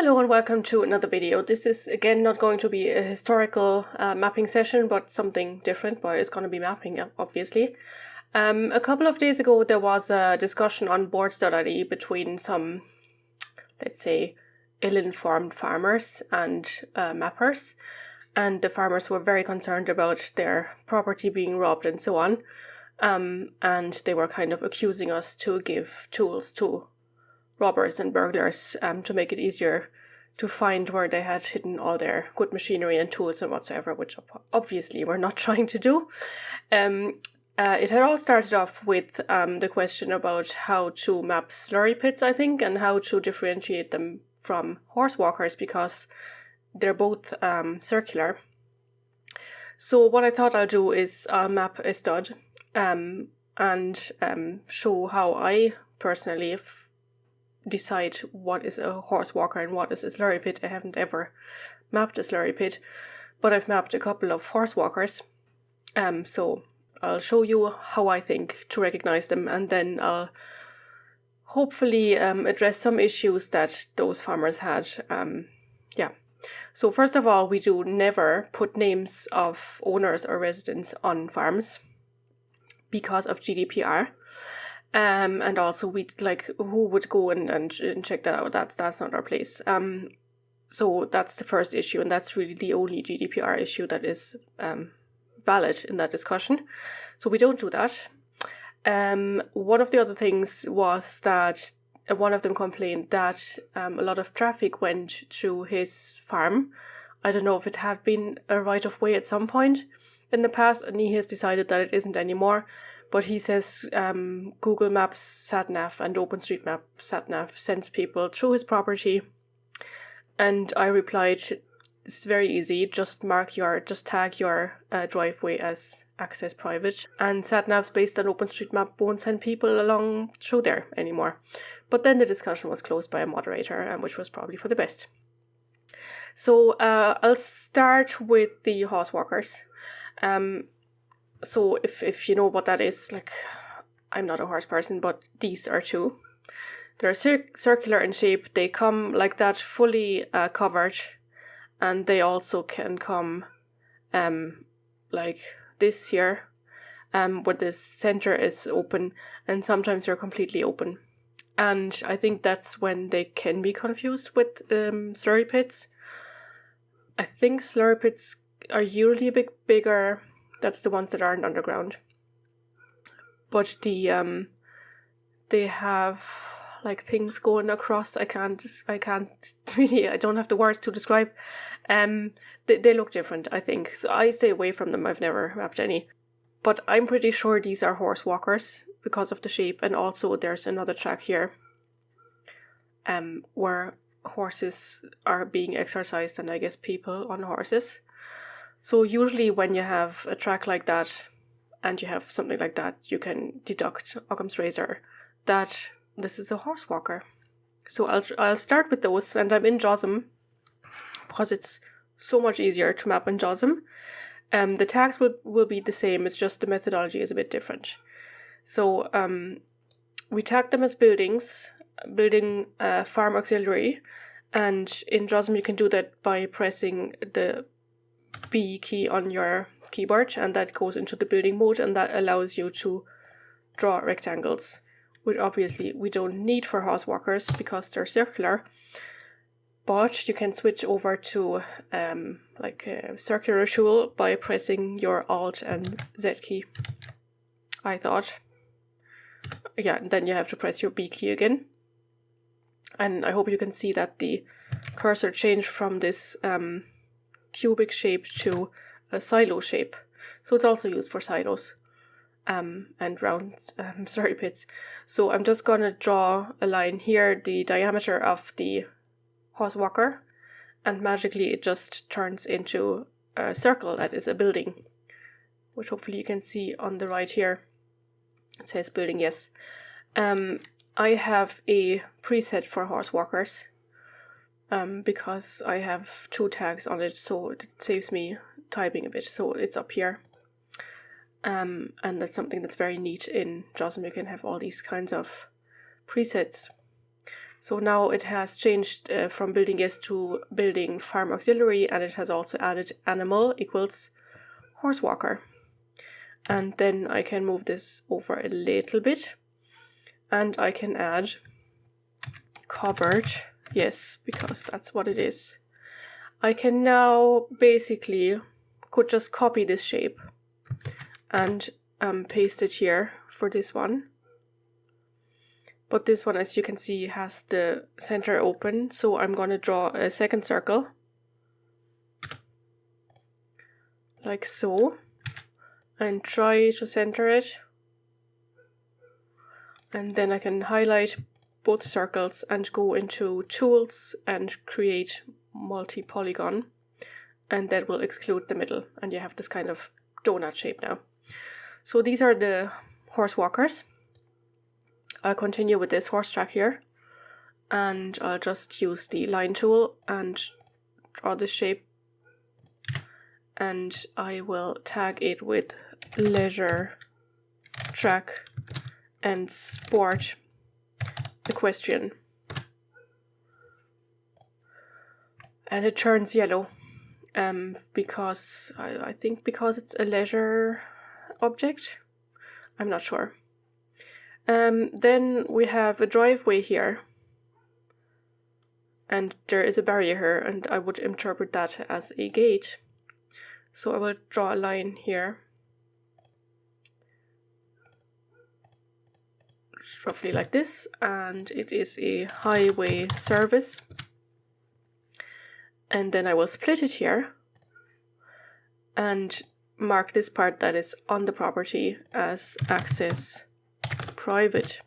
Hello and welcome to another video. This is again not going to be a historical mapping session, but something different, but it's going to be mapping, obviously. A couple of days ago there was a discussion on boards.ie between some, let's say, ill-informed farmers and mappers, and the farmers were very concerned about their property being robbed and so on, and they were kind of accusing us to give tools to robbers and burglars to make it easier to find where they had hidden all their good machinery and tools and whatsoever, which obviously we're not trying to do. It had all started off with the question about how to map slurry pits, I think, and how to differentiate them from horse walkers, because they're both circular. So what I thought I'll do is I'll map a stud and show how I personally decide what is a horse walker and what is a slurry pit. I haven't ever mapped a slurry pit, but I've mapped a couple of horse walkers. So I'll show you how I think to recognize them, and then I'll hopefully address some issues that those farmers had. So first of all, we do never put names of owners or residents on farms because of GDPR. And also we who would go and check that out? That's not our place. So that's the first issue, and that's really the only GDPR issue that is valid in that discussion. So we don't do that. One of the other things was that one of them complained that a lot of traffic went through his farm. I don't know if it had been a right of way at some point in the past, and he has decided that it isn't anymore. But he says Google Maps SatNav and OpenStreetMap SatNav sends people through his property. And I replied, it's very easy, just tag your driveway as access private. And SatNavs based on OpenStreetMap won't send people along through there anymore. But then the discussion was closed by a moderator, which was probably for the best. So I'll start with the horse walkers. So if you know what that is, I'm not a horse person, but these are two. They're circular in shape. They come like that, fully covered, and they also can come like this here, where the center is open, and sometimes they're completely open. And I think that's when they can be confused with slurry pits. I think slurry pits are usually a bit bigger. That's the ones that aren't underground. But they have things going across. I can't really, I don't have the words to describe. They look different, I think. So I stay away from them. I've never mapped any. But I'm pretty sure these are horse walkers because of the shape. And also there's another track here where horses are being exercised, and I guess people on horses. So usually when you have a track like that and you have something like that, you can deduct Occam's razor that this is a horse walker. So I'll start with those, and I'm in JOSM because it's so much easier to map in JOSM. The tags will be the same, it's just the methodology is a bit different. So we tag them as buildings, building farm auxiliary, and in JOSM you can do that by pressing the B key on your keyboard, and that goes into the building mode, and that allows you to draw rectangles, which obviously we don't need for horse walkers because they're circular. But you can switch over to a circular tool by pressing your Alt and Z key, I thought. Yeah, and then you have to press your B key again. And I hope you can see that the cursor changed from this cubic shape to a silo shape. So it's also used for silos and round slurry pits. So I'm just going to draw a line here, the diameter of the horse walker, and magically it just turns into a circle that is a building, which hopefully you can see on the right here. It says building, yes. I have a preset for horse walkers. Because I have two tags on it, so it saves me typing a bit. So it's up here. And that's something that's very neat in JOSM. You can have all these kinds of presets. So now it has changed from building yes to building farm auxiliary, and it has also added animal equals horse walker. And then I can move this over a little bit, and I can add covered yes, because that's what it is. I can now basically could just copy this shape and paste it here for this one. But this one, as you can see, has the center open, so I'm going to draw a second circle, like so, and try to center it. And then I can highlight both circles and go into Tools and create multi-polygon, and that will exclude the middle, and you have this kind of donut shape now. So these are the horse walkers. I'll continue with this horse track here, and I'll just use the line tool and draw this shape, and I will tag it with leisure track and sport equestrian. And it turns yellow because I think because it's a leisure object. I'm not sure. Then we have a driveway here, and there is a barrier here, and I would interpret that as a gate. So I will draw a line here, roughly like this, and it is a highway service. And then I will split it here and mark this part that is on the property as access private.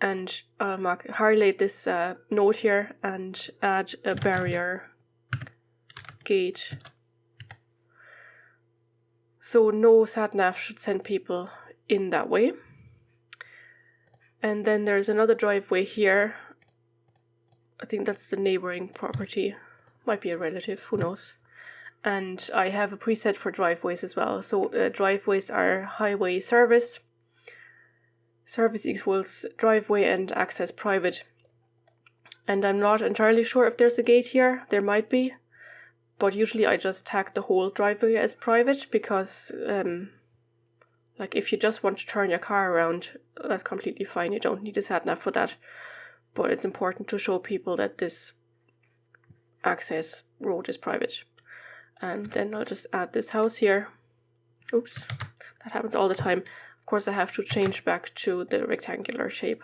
And I'll highlight this node here and add a barrier gate. So no sat-nav should send people in that way. And then there's another driveway here. I think that's the neighboring property. Might be a relative, who knows. And I have a preset for driveways as well. So driveways are highway service. Service equals driveway and access private. And I'm not entirely sure if there's a gate here. There might be. But usually I just tag the whole driveway as private because like if you just want to turn your car around, that's completely fine. You don't need a sat-nav for that. But it's important to show people that this access road is private. And then I'll just add this house here. Oops, that happens all the time. Of course, I have to change back to the rectangular shape.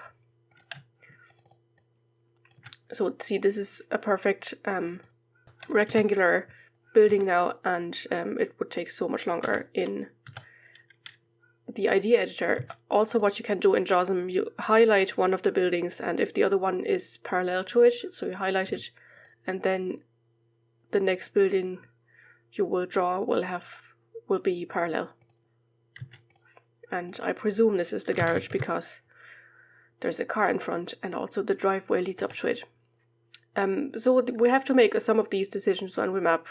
So see, this is a perfect rectangular building now, and it would take so much longer in the idea editor. Also, what you can do in JOSM, you highlight one of the buildings, and if the other one is parallel to it, so you highlight it, and then the next building you will draw will be parallel. And I presume this is the garage because there's a car in front, and also the driveway leads up to it. So we have to make some of these decisions when we map.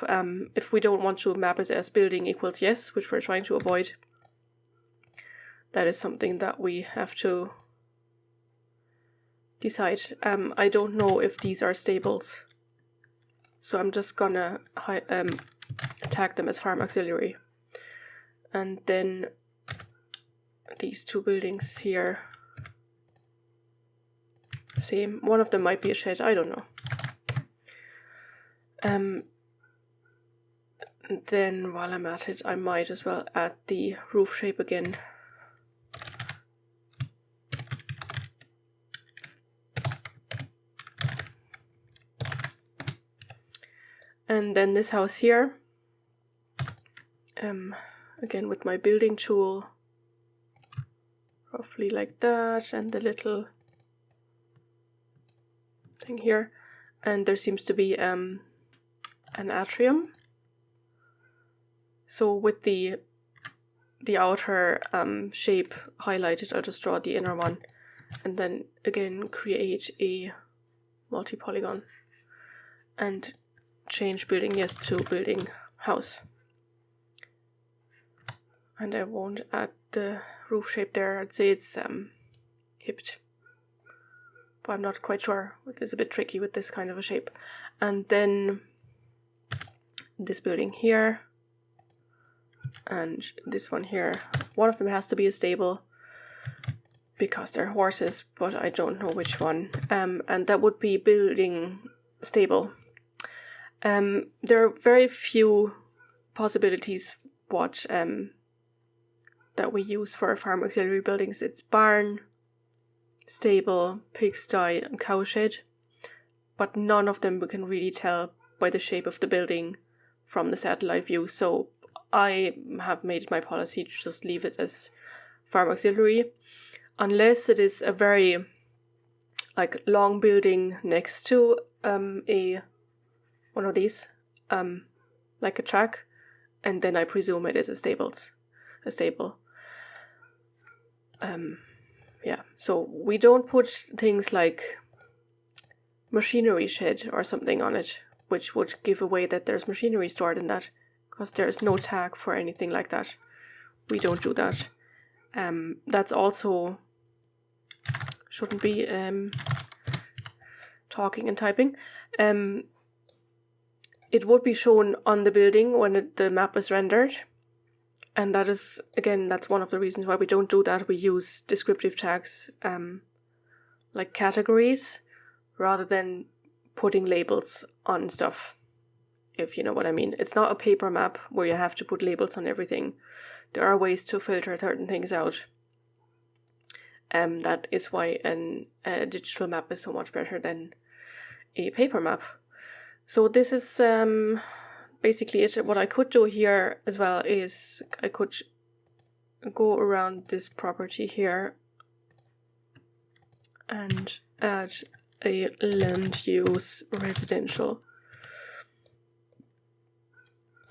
If we don't want to map it as building equals yes, which we're trying to avoid, that is something that we have to decide. I don't know if these are stables, so I'm just gonna tag them as farm auxiliary. And then these two buildings here, same. One of them might be a shed, I don't know. Then while I'm at it, I might as well add the roof shape again. And then this house here, again with my building tool, roughly like that, and the little thing here. And there seems to be an atrium. So with the outer shape highlighted, I'll just draw the inner one, and then again create a multi-polygon and change building yes to building house. And I won't add the roof shape there. I'd say it's hipped. but I'm not quite sure. It is a bit tricky with this kind of a shape. And then this building here and this one here. One of them has to be a stable because they're horses, but I don't know which one. And that would be building stable. There are very few possibilities what that we use for farm auxiliary buildings. It's barn, stable, pigsty, and cowshed, but none of them we can really tell by the shape of the building from the satellite view. So I have made it my policy to just leave it as farm auxiliary, unless it is a very like long building next to one of these, like a track, and then I presume it is a stable. Yeah, so we don't put things like machinery shed or something on it, which would give away that there's machinery stored in that, because there's no tag for anything like that. We don't do that. That's also shouldn't be talking and typing. It would be shown on the building when the map is rendered. And that is, again, that's one of the reasons why we don't do that. We use descriptive tags like categories rather than putting labels on stuff, if you know what I mean. It's not a paper map where you have to put labels on everything. There are ways to filter certain things out. That is why a digital map is so much better than a paper map. So this is basically it. What I could do here as well is I could go around this property here and add a land use residential.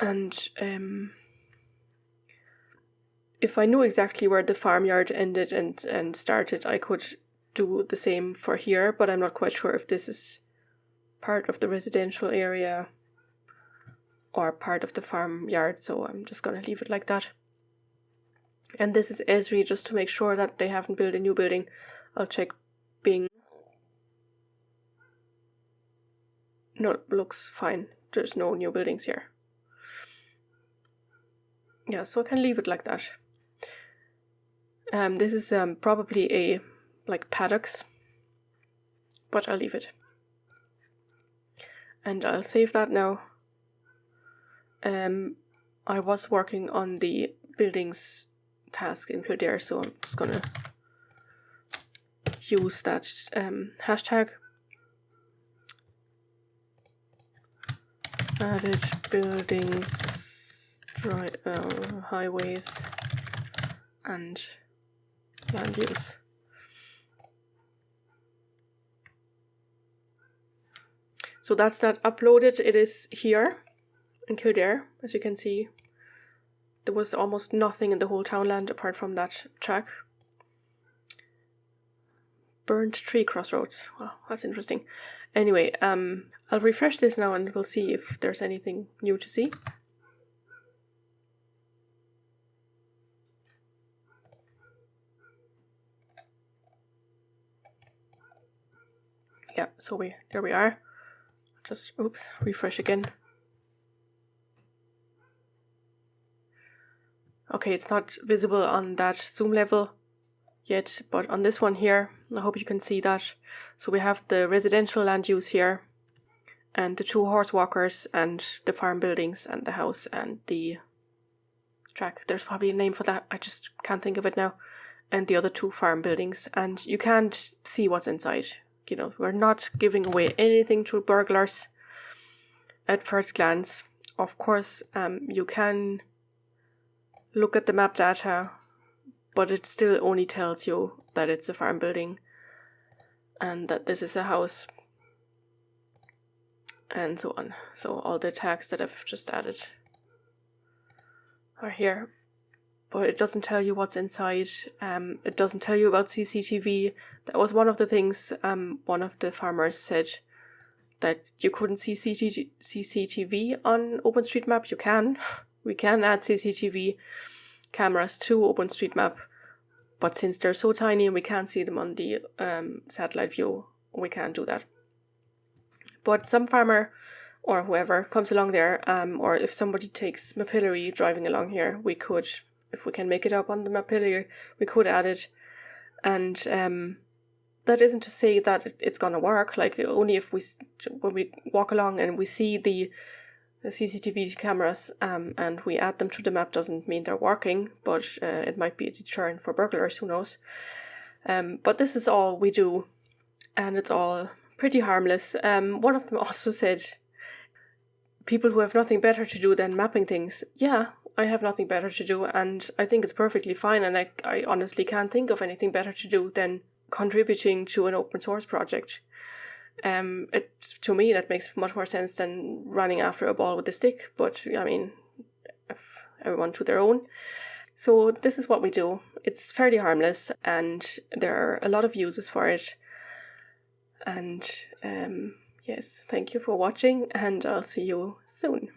And if I knew exactly where the farmyard ended and started, I could do the same for here, but I'm not quite sure if this is part of the residential area or part of the farmyard, so I'm just going to leave it like that. And this is Esri, just to make sure that they haven't built a new building. I'll check Bing. No, it looks fine. There's no new buildings here. Yeah, so I can leave it like that. This is probably a like paddocks, but I'll leave it. And I'll save that now. I was working on the buildings task in Kildare, so I'm just gonna use that hashtag. Added buildings, highways, and land use. So that's that uploaded. It is here in Kildare, as you can see. There was almost nothing in the whole townland apart from that track. Burnt tree crossroads. Wow, that's interesting. Anyway, I'll refresh this now and we'll see if there's anything new to see. Yeah, so there we are. Just, refresh again. Okay, it's not visible on that zoom level yet, but on this one here, I hope you can see that. So we have the residential land use here, and the 2 horse walkers, and the farm buildings, and the house, and the track. There's probably a name for that, I just can't think of it now. And the other 2 farm buildings, and you can't see what's inside. You know, we're not giving away anything to burglars at first glance. Of course, you can look at the map data, but it still only tells you that it's a farm building and that this is a house and so on. So all the tags that I've just added are here, but it doesn't tell you what's inside. It doesn't tell you about CCTV. That was one of the things one of the farmers said, that you couldn't see CCTV on OpenStreetMap. You can. We can add CCTV cameras to OpenStreetMap, but since they're so tiny and we can't see them on the satellite view, we can't do that. But some farmer or whoever comes along there, or if somebody takes mapillary driving along here, we could, if we can make it up on the mapillary, we could add it. And that isn't to say that it's going to work. Like, only if when we walk along and we see the CCTV cameras and we add them to the map doesn't mean they're working, but it might be a deterrent for burglars, who knows. But this is all we do, and it's all pretty harmless. One of them also said, people who have nothing better to do than mapping things. Yeah, I have nothing better to do, and I think it's perfectly fine, and I honestly can't think of anything better to do than contributing to an open source project. To me, that makes much more sense than running after a ball with a stick, but I mean, everyone to their own. So this is what we do. It's fairly harmless, and there are a lot of uses for it. And yes, thank you for watching, and I'll see you soon.